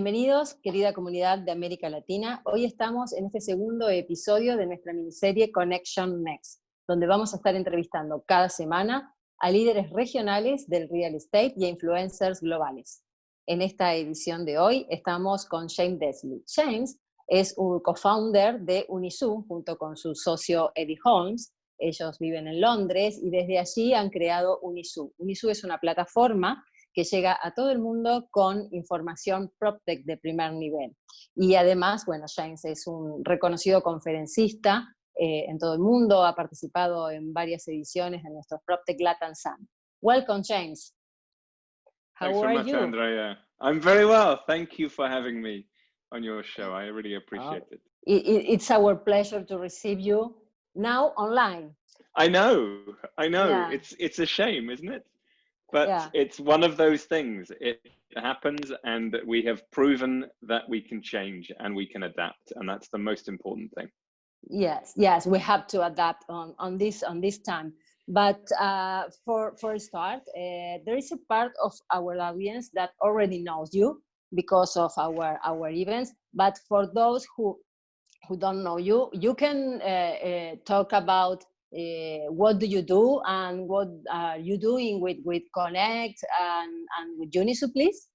Bienvenidos, querida comunidad de América Latina. Hoy estamos en este segundo episodio de nuestra miniserie Connection Next, donde vamos a estar entrevistando cada semana a líderes regionales del real estate y a influencers globales. En esta edición de hoy estamos con James Dearsley. James es un co-founder de Unissu junto con su socio Eddie Holmes. Ellos viven en Londres y desde allí han creado Unissu. Unissu es una plataforma que llega a todo el mundo con información PropTech de primer nivel. Y además, bueno, James es un reconocido conferencista en todo el mundo, ha participado en varias ediciones de nuestros PropTech Latin Summit. Welcome, James. Thanks so much, Andrea. I'm very well. Thank you for having me on your show. I really appreciate it. It's our pleasure to receive you now online. I know. Yeah. It's a shame, isn't it? But it's one of those things. It happens, and we have proven that we can change and we can adapt, and that's the most important thing. Yes, we have to adapt on this time. But for a start, there is a part of our audience that already knows you because of our events. But for those who don't know you, you can talk about what do you do and what are you doing with Connect and with Unissu, please?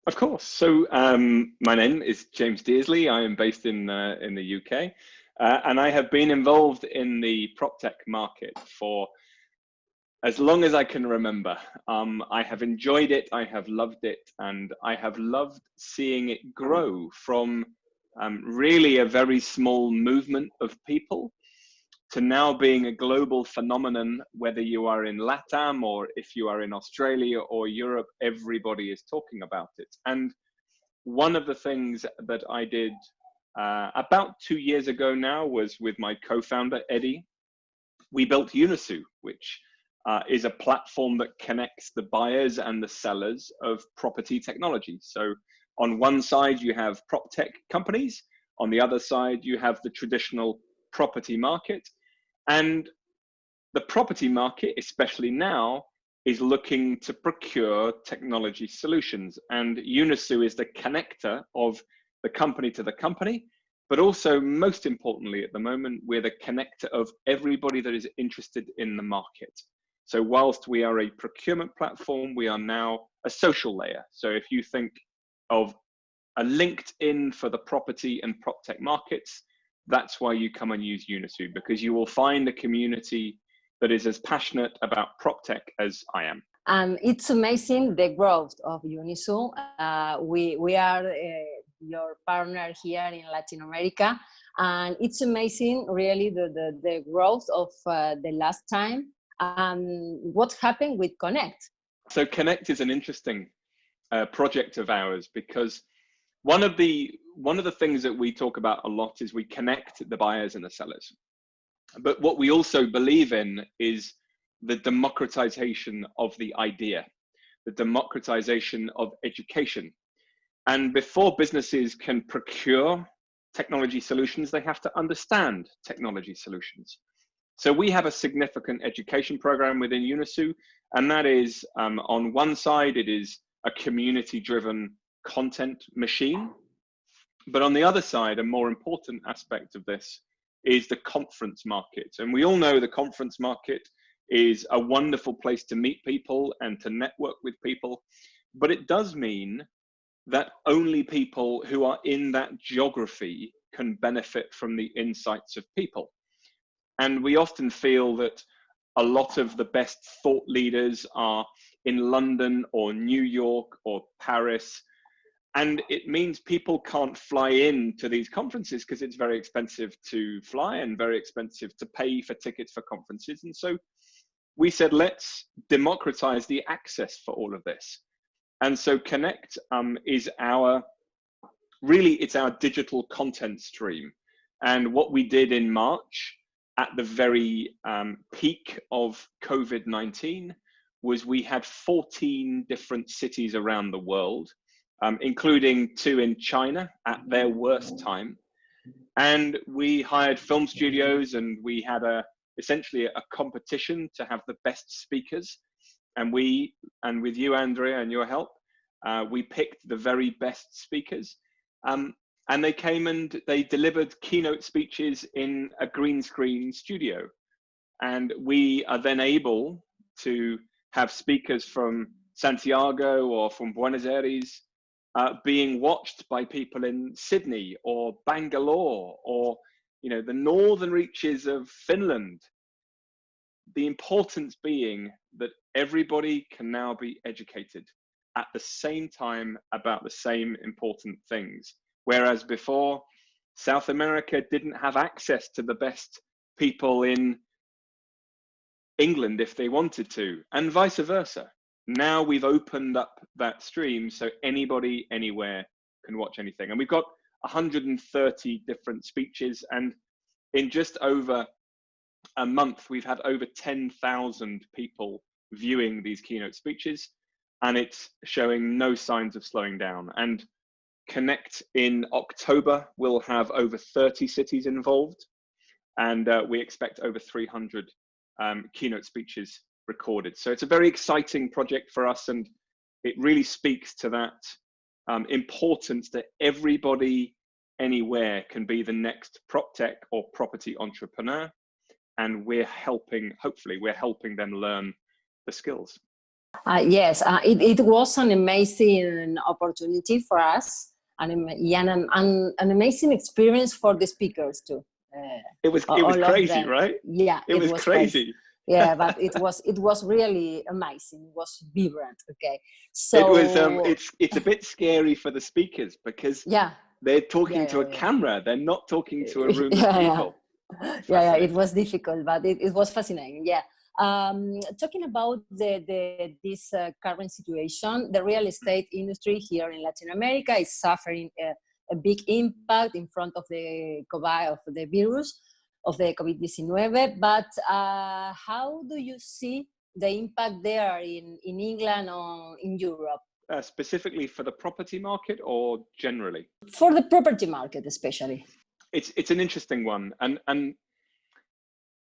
Of course. So my name is James Dearsley. I am based in the UK, and I have been involved in the PropTech market for as long as I can remember. I have enjoyed it, I have loved it, and I have loved seeing it grow from really a very small movement of people to now being a global phenomenon. Whether you are in LATAM or if you are in Australia or Europe, everybody is talking about it. And one of the things that I did about 2 years ago now was with my co-founder, Eddie. We built Unissu, which is a platform that connects the buyers and the sellers of property technology. So on one side, you have PropTech companies. On the other side, you have the traditional property market. And the property market, especially now, is looking to procure technology solutions. And Unissu is the connector of the company to the company, but also, most importantly at the moment, we're the connector of everybody that is interested in the market. So whilst we are a procurement platform, we are now a social layer. So if you think of a LinkedIn for the property and PropTech markets, that's why you come and use Unissu, because you will find a community that is as passionate about PropTech as I am. It's amazing the growth of Unissu. We are your partner here in Latin America, and it's amazing really the growth of the last time. What happened with Connect? So Connect is an interesting project of ours, because one of the things that we talk about a lot is we connect the buyers and the sellers. But what we also believe in is the democratization of the idea, the democratization of education. And before businesses can procure technology solutions, they have to understand technology solutions. So we have a significant education program within Unissu, and that is on one side, it is a community-driven content machine. But on the other side, a more important aspect of this is the conference market. And we all know the conference market is a wonderful place to meet people and to network with people. But it does mean that only people who are in that geography can benefit from the insights of people. And we often feel that a lot of the best thought leaders are in London or New York or Paris. And it means people can't fly in to these conferences because it's very expensive to fly and very expensive to pay for tickets for conferences. And so we said, let's democratize the access for all of this. And so Connect is it's our digital content stream. And what we did in March at the very peak of COVID-19 was we had 14 different cities around the world, including 2 in China at their worst time. And we hired film studios, and we had essentially a competition to have the best speakers. And with you, Andrea, and your help, We picked the very best speakers, and they came and they delivered keynote speeches in a green screen studio. And we are then able to have speakers from Santiago or from Buenos Aires being watched by people in Sydney or Bangalore or, you know, the northern reaches of Finland. The importance being that everybody can now be educated at the same time about the same important things. Whereas before, South America didn't have access to the best people in England if they wanted to, and vice versa. Now we've opened up that stream so anybody, anywhere can watch anything. And we've got 130 different speeches, and in just over a month, we've had over 10,000 people viewing these keynote speeches, and it's showing no signs of slowing down. And Connect in October will have over 30 cities involved, and we expect over 300 keynote speeches recorded. So it's a very exciting project for us, and it really speaks to that importance that everybody anywhere can be the next PropTech or property entrepreneur, and we're helping, hopefully we're helping them learn the skills. Yes, it was an amazing opportunity for us, and an amazing experience for the speakers too. It was crazy, right? Yeah, it was crazy. Yeah, but it was really amazing. It was vibrant. Okay, so it was it's a bit scary for the speakers because they're talking to a camera. They're not talking to a room of people. Yeah, it was difficult, but it was fascinating. Yeah. Talking about this current situation, the real estate industry here in Latin America is suffering a big impact in front of the virus of the COVID-19. But how do you see the impact there in England or in Europe? Specifically for the property market or generally? For the property market, especially. It's an interesting one, and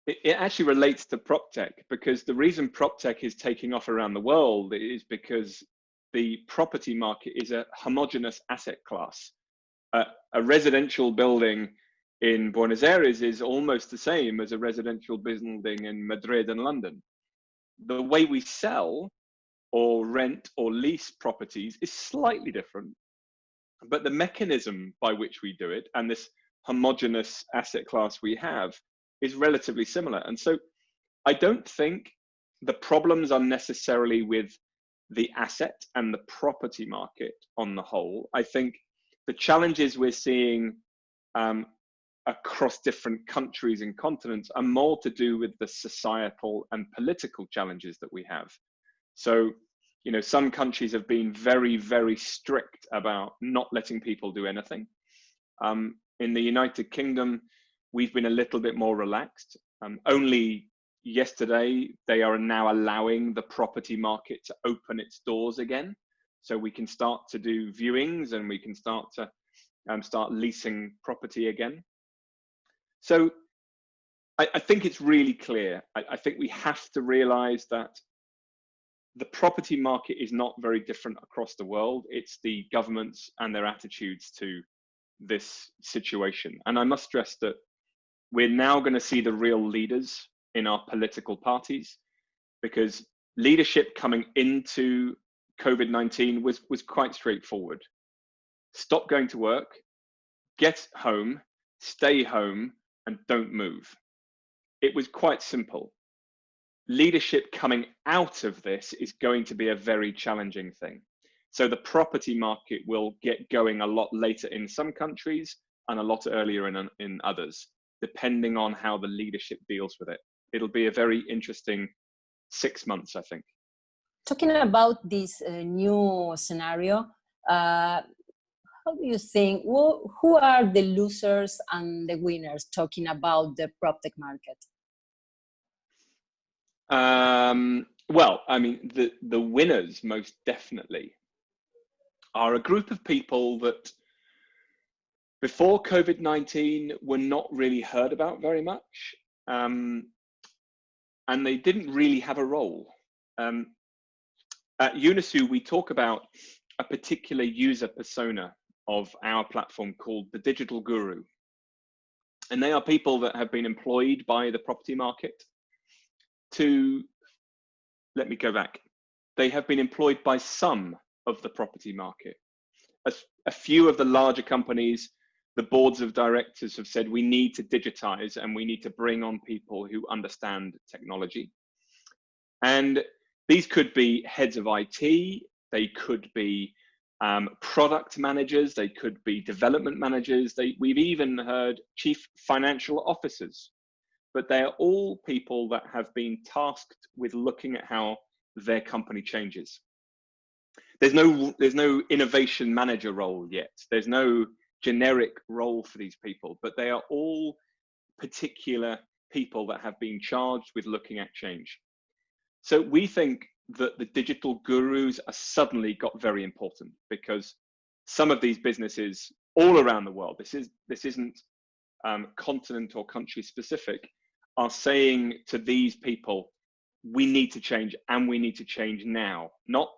it actually relates to PropTech, because the reason PropTech is taking off around the world is because the property market is a homogeneous asset class. A residential building in Buenos Aires is almost the same as a residential building in Madrid and London. The way we sell or rent or lease properties is slightly different, but the mechanism by which we do it and this homogeneous asset class we have is relatively similar. And so I don't think the problems are necessarily with the asset and the property market on the whole. I think the challenges we're seeing across different countries and continents are more to do with the societal and political challenges that we have. So, you know, some countries have been very, very strict about not letting people do anything. In the United Kingdom, we've been a little bit more relaxed. Only yesterday, they are now allowing the property market to open its doors again. So we can start to do viewings and we can start to start leasing property again. So I think it's really clear. I think we have to realize that the property market is not very different across the world. It's the governments and their attitudes to this situation. And I must stress that we're now going to see the real leaders in our political parties, because leadership coming into COVID-19 was quite straightforward. Stop going to work, get home, stay home, and don't move. It was quite simple. Leadership coming out of this is going to be a very challenging thing. So the property market will get going a lot later in some countries and a lot earlier in others, depending on how the leadership deals with it. It'll be a very interesting 6 months, I think. Talking about this new scenario, how do you think, who are the losers and the winners talking about the PropTech market? Well, I mean, the winners most definitely are a group of people that before COVID-19 were not really heard about very much, and they didn't really have a role. At Unissu, we talk about a particular user persona of our platform called the digital guru. And they are people that have been employed by the property market to, let me go back. They have been employed by some of the property market. A few of the larger companies, the boards of directors have said we need to digitize and we need to bring on people who understand technology. And these could be heads of IT, they could be product managers, they could be development managers, we've even heard chief financial officers, but they are all people that have been tasked with looking at how their company changes. There's no innovation manager role yet. There's no generic role for these people, but they are all particular people that have been charged with looking at change. So we think that the digital gurus are suddenly got very important because some of these businesses all around the world, this isn't continent or country specific, are saying to these people, we need to change and we need to change now, not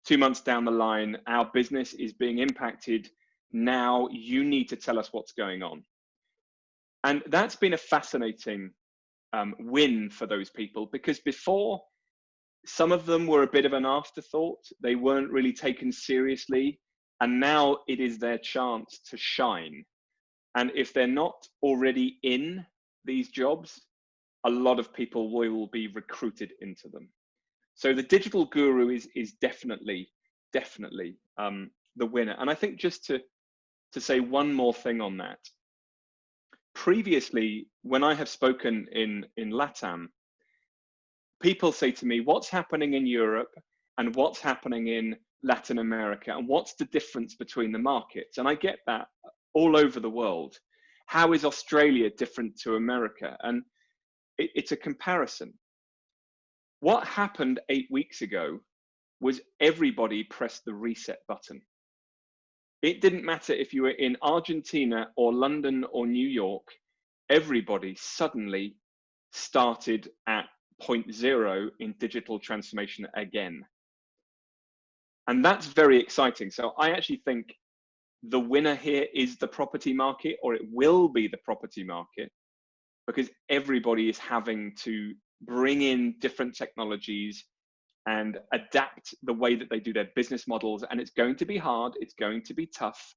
2 months down the line, our business is being impacted now, you need to tell us what's going on. And that's been a fascinating win for those people, because before, some of them were a bit of an afterthought. They weren't really taken seriously. And now it is their chance to shine. And if they're not already in these jobs, a lot of people will be recruited into them. So the digital guru is definitely the winner. And I think just to say one more thing on that. Previously, when I have spoken in LATAM, people say to me, what's happening in Europe and what's happening in Latin America, and what's the difference between the markets? And I get that all over the world. How is Australia different to America? And it's a comparison. What happened 8 weeks ago was everybody pressed the reset button. It didn't matter if you were in Argentina or London or New York, everybody suddenly started at point zero in digital transformation again. And that's very exciting. So I actually think the winner here is the property market, or it will be the property market, because everybody is having to bring in different technologies and adapt the way that they do their business models. And it's going to be hard. It's going to be tough.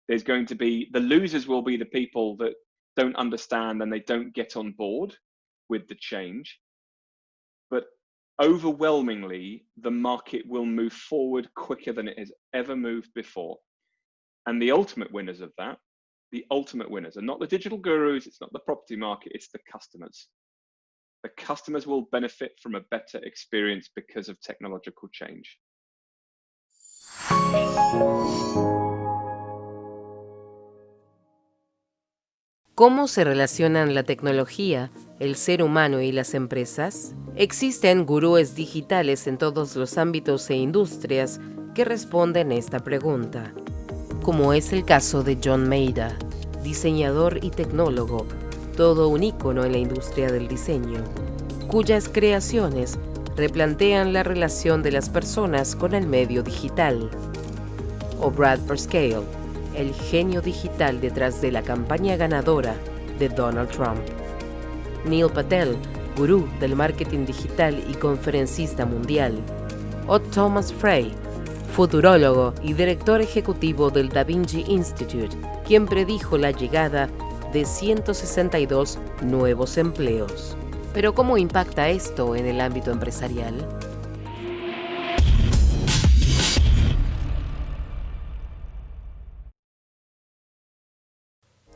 There's going to be, the losers will be the people that don't understand and they don't get on board with the change. But overwhelmingly, the market will move forward quicker than it has ever moved before. And the ultimate winners of that, the ultimate winners are not the digital gurus, it's not the property market, it's the customers. The customers will benefit from a better experience because of technological change. ¿Cómo se relacionan la tecnología, el ser humano y las empresas? Existen gurúes digitales en todos los ámbitos e industrias que responden esta pregunta, como es el caso de John Maeda, diseñador y tecnólogo, todo un ícono en la industria del diseño, cuyas creaciones replantean la relación de las personas con el medio digital. O Brad Parscale, el genio digital detrás de la campaña ganadora de Donald Trump. Neil Patel, gurú del marketing digital y conferencista mundial. O Thomas Frey, futurólogo y director ejecutivo del Da Vinci Institute, quien predijo la llegada de 162 nuevos empleos. Pero ¿cómo impacta esto en el ámbito empresarial?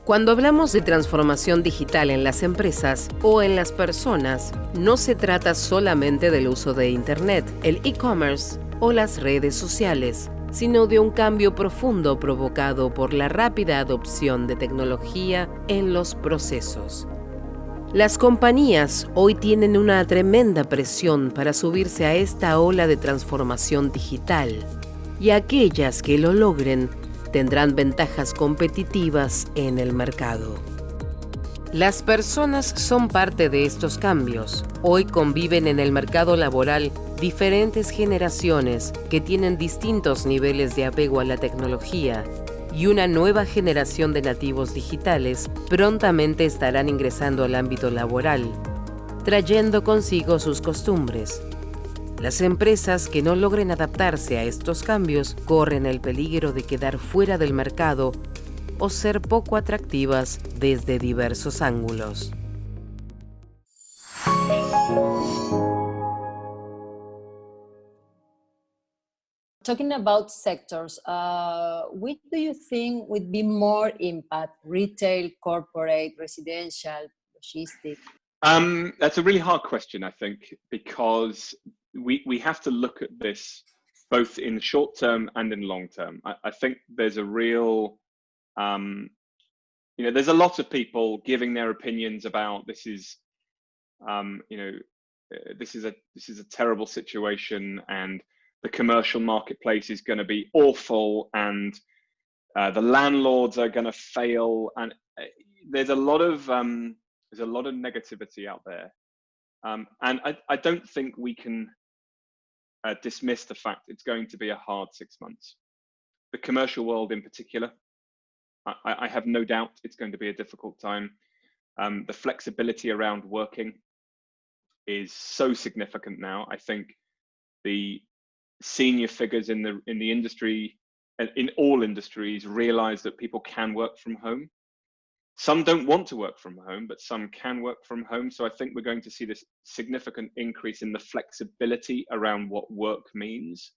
Cuando hablamos de transformación digital en las empresas o en las personas, no se trata solamente del uso de Internet, el e-commerce o las redes sociales, sino de un cambio profundo provocado por la rápida adopción de tecnología en los procesos. Las compañías hoy tienen una tremenda presión para subirse a esta ola de transformación digital, y aquellas que lo logren tendrán ventajas competitivas en el mercado. Las personas son parte de estos cambios. Hoy conviven en el mercado laboral diferentes generaciones que tienen distintos niveles de apego a la tecnología y una nueva generación de nativos digitales prontamente estarán ingresando al ámbito laboral, trayendo consigo sus costumbres. Las empresas que no logren adaptarse a estos cambios corren el peligro de quedar fuera del mercado o ser poco atractivas desde diversos ángulos. Talking about sectors, which do you think would be more impact? Retail, corporate, residential, logistic? That's a really hard question, I think, because we have to look at this both in short term and in long term. I think there's a real, there's a lot of people giving their opinions about this is, this is a terrible situation, and the commercial marketplace is going to be awful, and the landlords are going to fail, and there's a lot of negativity out there, and I don't think we can dismiss the fact it's going to be a hard 6 months. The commercial world in particular, I have no doubt it's going to be a difficult time. The flexibility around working is so significant now. I think the senior figures in the industry, in all industries, realize that people can work from home. Some don't want to work from home, but some can work from home. So I think we're going to see this significant increase in the flexibility around what work means.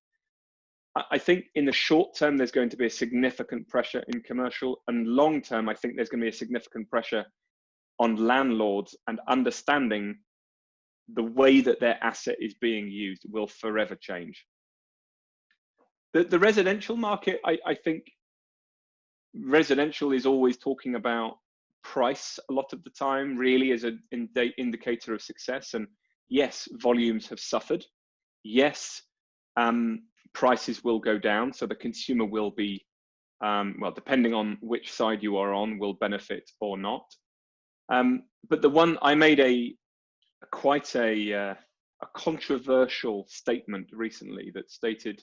I think in the short term, there's going to be a significant pressure in commercial, and long term, I think there's going to be a significant pressure on landlords, and understanding the way that their asset is being used will forever change. The residential market, I think residential is always talking about price a lot of the time, really as an indicator of success. And yes, volumes have suffered. Yes, prices will go down. So the consumer will be, well, depending on which side you are on, will benefit or not. But the one, I made quite a controversial statement recently that stated,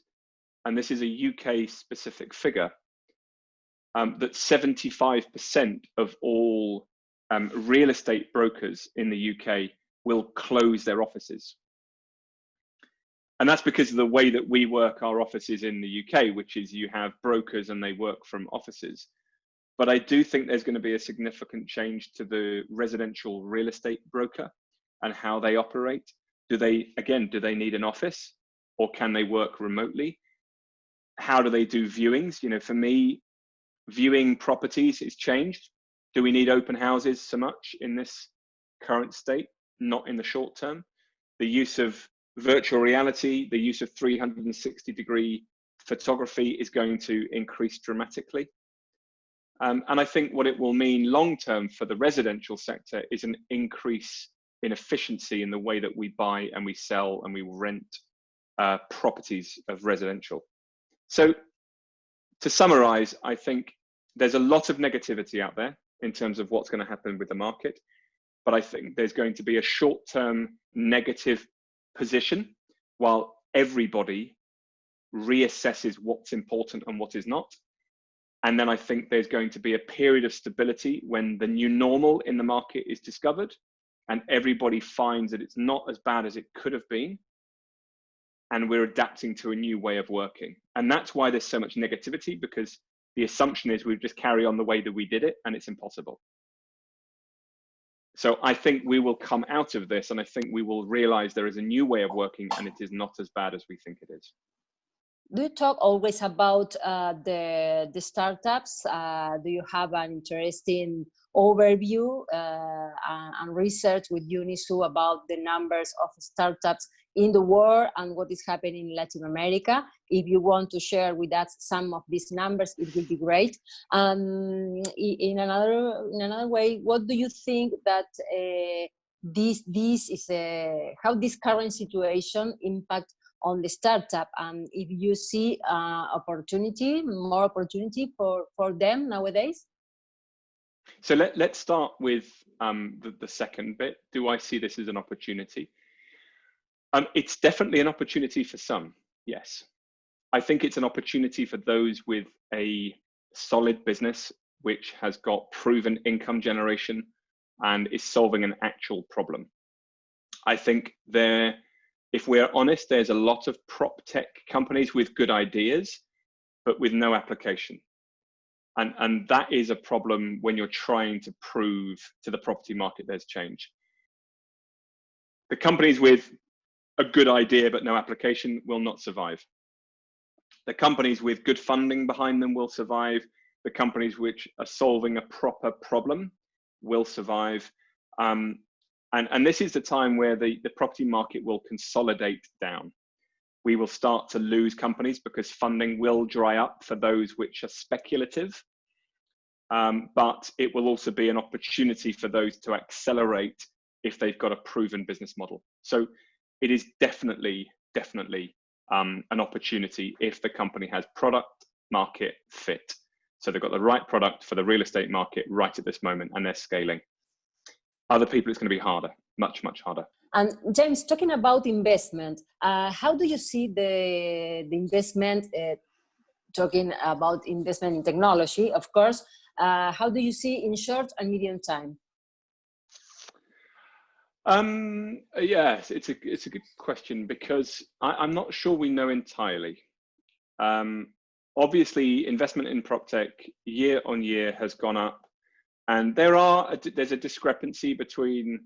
and this is a UK specific figure, that 75% of all real estate brokers in the UK will close their offices. And that's because of the way that we work our offices in the UK, which is you have brokers and they work from offices. But I do think there's going to be a significant change to the residential real estate broker and how they operate. Do they need an office, or can they work remotely? How do they do viewings? For me, viewing properties is changed. Do we need open houses so much in this current state? Not in the short term. The use of virtual reality, the use of 360-degree photography is going to increase dramatically. And I think what it will mean long term for the residential sector is an increase in efficiency in the way that we buy and we sell and we rent properties of residential. So to summarize, I think there's a lot of negativity out there in terms of what's going to happen with the market, but I think there's going to be a short-term negative position while everybody reassesses what's important and what is not. And then I think there's going to be a period of stability when the new normal in the market is discovered and everybody finds that it's not as bad as it could have been, and we're adapting to a new way of working. And that's why there's so much negativity, because the assumption is we just carry on the way that we did it, and it's impossible. So I think we will come out of this, and I think we will realize there is a new way of working, and it is not as bad as we think it is. Do you talk always about the startups? Do you have an interesting overview and research with Unissu about the numbers of startups in the world and what is happening in Latin America? If you want to share with us some of these numbers, it will be great. In another way, what do you think that this is how this current situation impact on the startup, and if you see more opportunity for them nowadays? So let's start with the second bit. Do I see this as an opportunity? It's definitely an opportunity for some, yes. I think it's an opportunity for those with a solid business, which has got proven income generation and is solving an actual problem. I think if we're honest, there's a lot of PropTech companies with good ideas, but with no application. And that is a problem when you're trying to prove to the property market there's change. The companies with a good idea but no application will not survive. The companies with good funding behind them will survive. The companies which are solving a proper problem will survive. And this is the time where the property market will consolidate down. We will start to lose companies because funding will dry up for those which are speculative. But it will also be an opportunity for those to accelerate if they've got a proven business model. So it is definitely an opportunity if the company has product market fit. So they've got the right product for the real estate market right at this moment and they're scaling. Other people, it's going to be harder, much harder. And James, talking about investment, how do you see the investment, talking about investment in technology, of course, how do you see in short and medium time? Yes, it's a good question because I'm not sure we know entirely. Obviously, investment in PropTech year on year has gone up, and there's a discrepancy between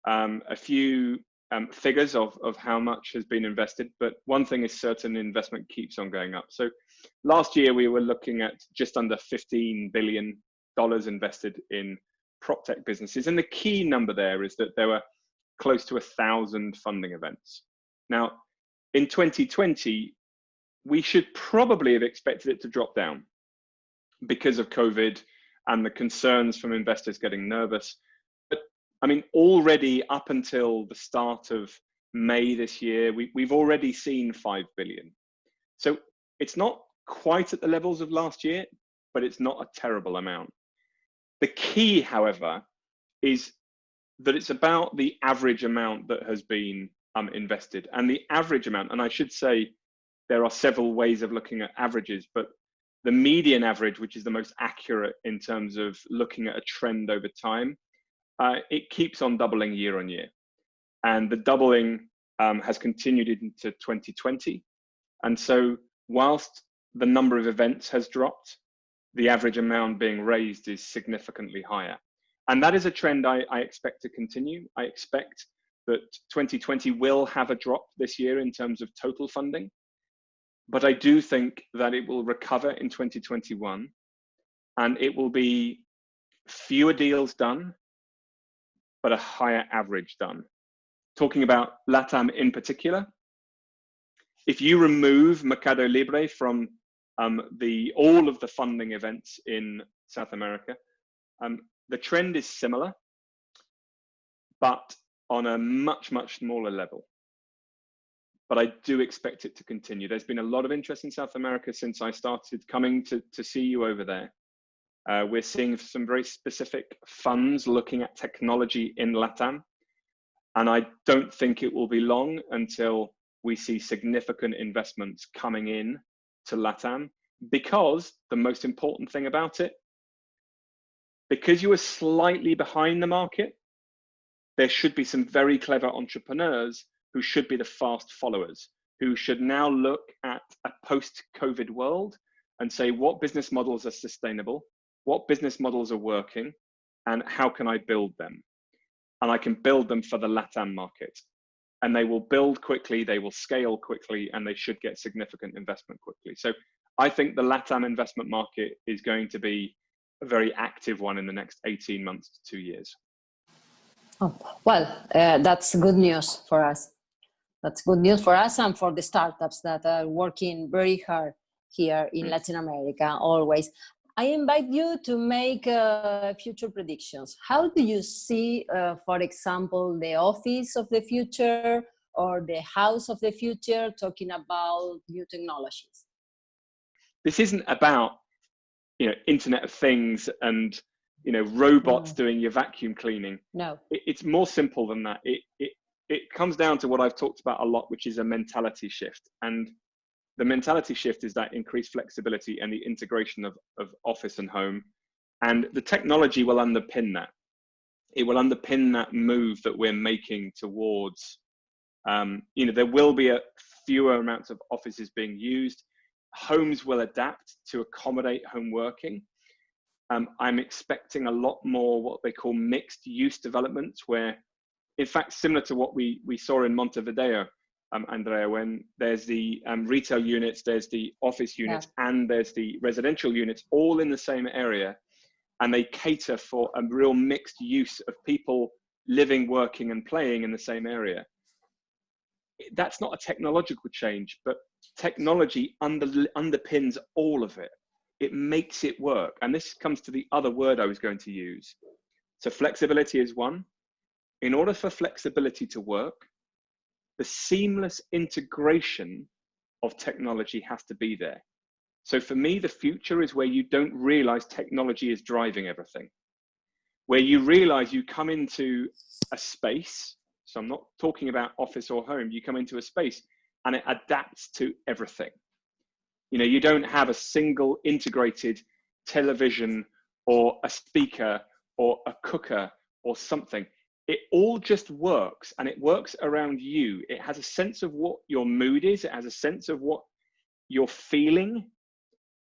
a few figures of how much has been invested, but one thing is certain: investment keeps on going up. So last year we were looking at just under $15 billion invested in PropTech businesses, and the key number there is that there were close to 1,000 funding events. Now, in 2020, we should probably have expected it to drop down because of COVID and the concerns from investors getting nervous. But I mean, already up until the start of May this year, we've already seen 5 billion. So it's not quite at the levels of last year, but it's not a terrible amount. The key, however, is that it's about the average amount that has been invested. And the average amount, and I should say there are several ways of looking at averages, but the median average, which is the most accurate in terms of looking at a trend over time, it keeps on doubling year on year. And the doubling has continued into 2020. And so whilst the number of events has dropped, the average amount being raised is significantly higher. And that is a trend I expect to continue. I expect that 2020 will have a drop this year in terms of total funding, but I do think that it will recover in 2021 and it will be fewer deals done, but a higher average done. Talking about LATAM in particular, if you remove Mercado Libre from all of the funding events in South America, the trend is similar, but on a much smaller level. But I do expect it to continue. There's been a lot of interest in South America since I started coming to see you over there. We're seeing some very specific funds looking at technology in LATAM. And I don't think it will be long until we see significant investments coming in to LATAM, because the most important thing about it, because you are slightly behind the market, there should be some very clever entrepreneurs who should be the fast followers, who should now look at a post-COVID world and say, what business models are sustainable? What business models are working? And how can I build them? And I can build them for the LATAM market. And they will build quickly, they will scale quickly, and they should get significant investment quickly. So I think the LATAM investment market is going to be a very active one in the next 18 months to 2 years. Oh, well, that's good news for us. That's good news for us and for the startups that are working very hard here in Latin America, always. I invite you to make future predictions. How do you see, for example, the office of the future or the house of the future, talking about new technologies? This isn't about, Internet of Things and, robots doing your vacuum cleaning. No. It's more simple than that. it comes down to what I've talked about a lot, which is a mentality shift. And the mentality shift is that increased flexibility and the integration of office and home. And the technology will underpin that. It will underpin that move that we're making towards, there will be a fewer amounts of offices being used. Homes will adapt to accommodate home working. I'm expecting a lot more what they call mixed use developments, where, in fact, similar to what we saw in Montevideo, Andrea, when there's the retail units, there's the office units, and there's the residential units, all in the same area. And they cater for a real mixed use of people living, working, and playing in the same area. That's not a technological change, but technology underpins all of it. It makes it work. And this comes to the other word I was going to use. So flexibility is one. In order for flexibility to work, the seamless integration of technology has to be there. So for me, the future is where you don't realize technology is driving everything. Where you realize you come into a space, so I'm not talking about office or home, you come into a space and it adapts to everything. You don't have a single integrated television or a speaker or a cooker or something. It all just works, and it works around you. It has a sense of what your mood is. It has a sense of what you're feeling,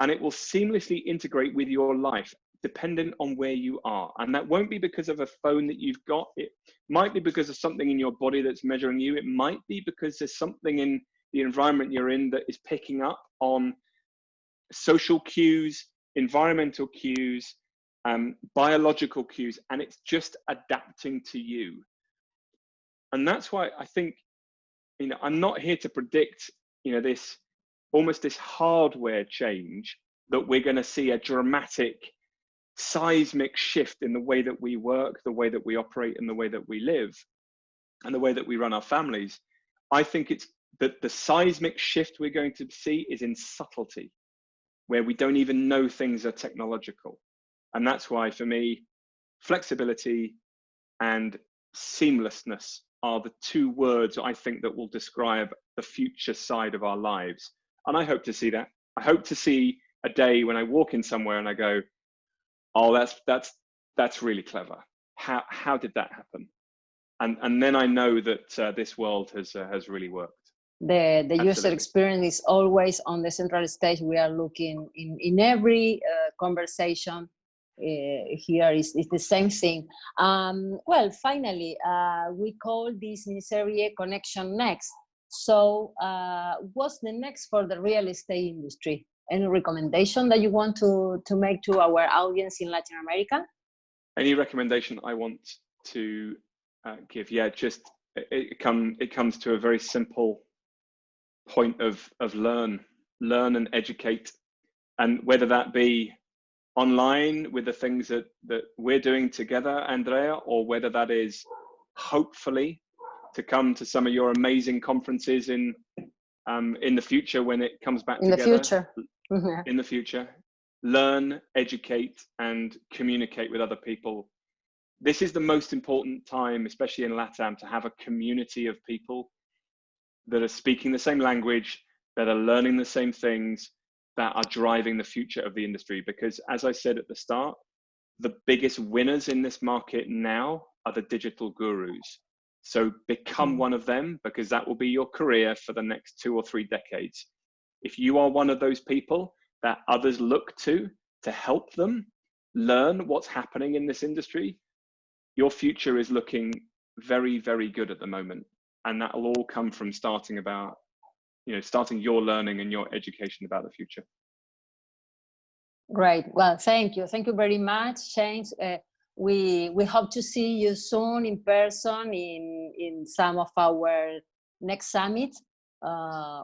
and it will seamlessly integrate with your life, dependent on where you are. And that won't be because of a phone that you've got. It might be because of something in your body that's measuring you. It might be because there's something in the environment you're in that is picking up on social cues, environmental cues, biological cues, and it's just adapting to you. And that's why I think, I'm not here to predict, this hardware change that we're going to see a dramatic seismic shift in the way that we work, the way that we operate, and the way that we live, and the way that we run our families. I think it's that the seismic shift we're going to see is in subtlety, where we don't even know things are technological. And that's why, for me, flexibility and seamlessness are the two words I think that will describe the future side of our lives. And I hope to see that. I hope to see a day when I walk in somewhere and I go, oh, that's really clever. How did that happen? And then I know that this world has really worked. The user experience is always on the central stage. We are looking in every conversation. Here is the same thing. Well, finally, we call this miniserie Connection Next. So what's the next for the real estate industry? Any recommendation that you want to make to our audience in Latin America? Any recommendation I want to give? Yeah, just it comes to a very simple point of learn and educate, and whether that be online with the things that we're doing together, Andrea, or whether that is hopefully to come to some of your amazing conferences in the future when it comes back together. In the future, learn, educate, and communicate with other people. This is the most important time, especially in LATAM, to have a community of people that are speaking the same language, that are learning the same things, that are driving the future of the industry. Because as I said at the start, the biggest winners in this market now are the digital gurus. So become one of them, because that will be your career for the next 2 or 3 decades. If you are one of those people that others look to help them learn what's happening in this industry, your future is looking very, very good at the moment. And that will all come from starting your learning and your education about the future. Great. Well, thank you. Thank you very much, James. We hope to see you soon in person in some of our next summits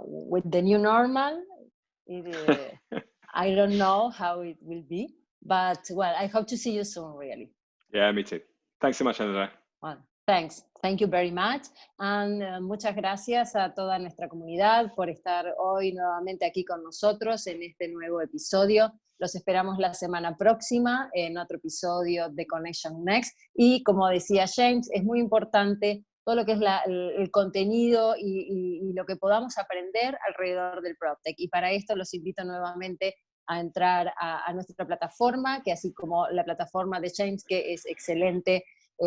with the new normal. I don't know how it will be, but well, I hope to see you soon, really. Yeah, me too. Thanks so much, Andrea. Well, thanks. Thank you very much. And muchas gracias a toda nuestra comunidad por estar hoy nuevamente aquí con nosotros en este nuevo episodio. Los esperamos la semana próxima en otro episodio de Connection Next. Y como decía James, es muy importante todo lo que es el contenido y lo que podamos aprender alrededor del PropTech. Y para esto los invito nuevamente a entrar a nuestra plataforma, que así como la plataforma de James, que es excelente,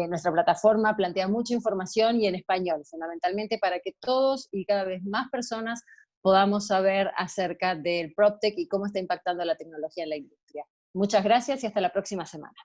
nuestra plataforma plantea mucha información y en español, fundamentalmente para que todos y cada vez más personas podamos saber acerca del PropTech y cómo está impactando la tecnología en la industria. Muchas gracias y hasta la próxima semana.